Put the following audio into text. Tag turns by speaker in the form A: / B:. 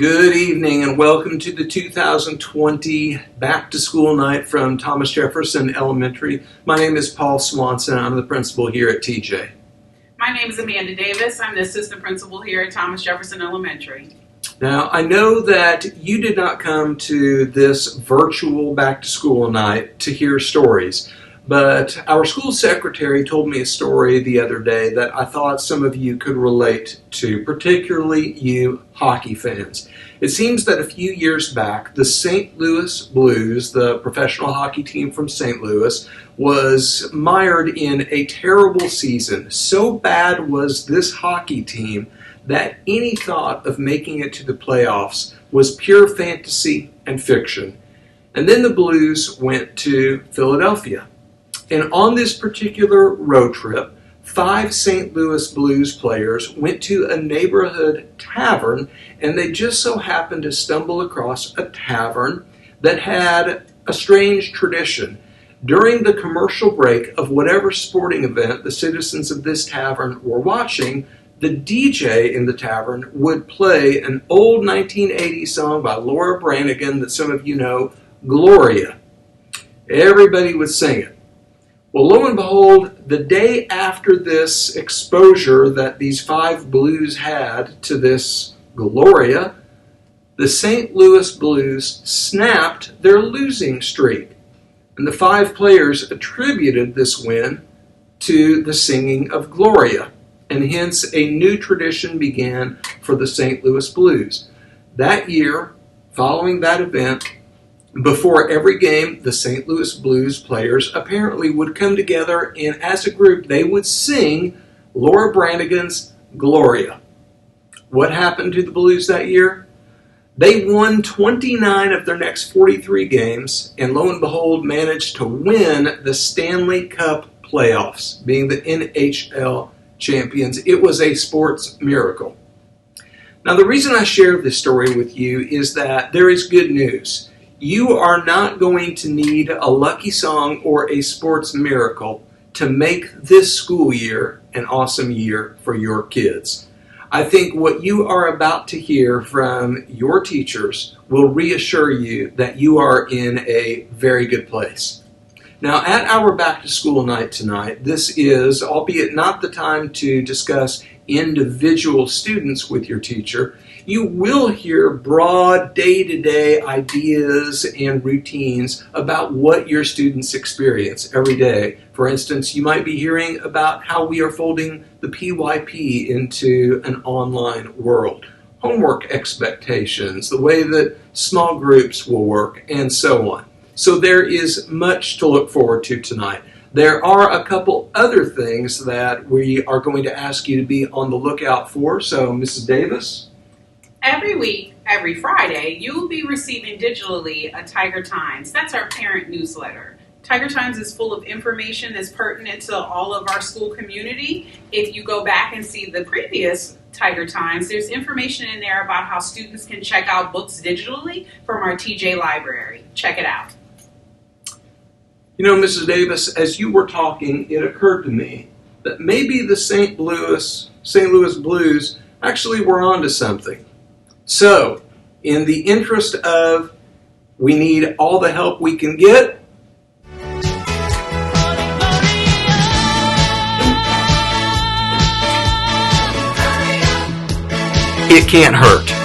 A: Good evening and welcome to the 2020 Back to School Night from Thomas Jefferson Elementary. My name is Paul Swanson. I'm the principal here at TJ.
B: My name is Amanda Davis. I'm the assistant principal here at Thomas Jefferson Elementary.
A: Now, I know that you did not come to this virtual Back to School Night to hear stories, but our school secretary told me a story the other day that I thought some of you could relate to, particularly you hockey fans. It seems that a few years back, the St. Louis Blues, the professional hockey team from St. Louis, was mired in a terrible season. So bad was this hockey team that any thought of making it to the playoffs was pure fantasy and fiction. And then the Blues went to Philadelphia. And on this particular road trip, 5 St. Louis Blues players went to a neighborhood tavern, and they just so happened to stumble across a tavern that had a strange tradition. During the commercial break of whatever sporting event the citizens of this tavern were watching, the DJ in the tavern would play an old 1980s song by Laura Branigan that some of you know, Gloria. Everybody would sing it. Well, lo and behold, the day after this exposure that these 5 Blues had to this Gloria, the St. Louis Blues snapped their losing streak. And the 5 players attributed this win to the singing of Gloria. And hence a new tradition began for the St. Louis Blues. That year, following that event, before every game, the St. Louis Blues players apparently would come together and as a group they would sing Laura Branigan's Gloria. What happened to the Blues that year? They won 29 of their next 43 games and lo and behold managed to win the Stanley Cup playoffs, being the NHL champions. It was a sports miracle. Now the reason I share this story with you is that there is good news. You are not going to need a lucky song or a sports miracle to make this school year an awesome year for your kids. I think what you are about to hear from your teachers will reassure you that you are in a very good place. Now, at our back to school night tonight, this is, albeit not the time to discuss individual students with your teacher, you will hear broad day-to-day ideas and routines about what your students experience every day. For instance, you might be hearing about how we are folding the PYP into an online world, homework expectations, the way that small groups will work, and so on. So there is much to look forward to tonight. There are a couple other things that we are going to ask you to be on the lookout for. So, Mrs. Davis?
B: Every week, every Friday, you will be receiving digitally a Tiger Times. That's our parent newsletter. Tiger Times is full of information that's pertinent to all of our school community. If you go back and see the previous Tiger Times, there's information in there about how students can check out books digitally from our TJ library. Check it out.
A: You know, Mrs. Davis, as you were talking, it occurred to me that maybe the St. Louis Blues actually were onto something. So, in the interest of we need all the help we can get, it can't hurt.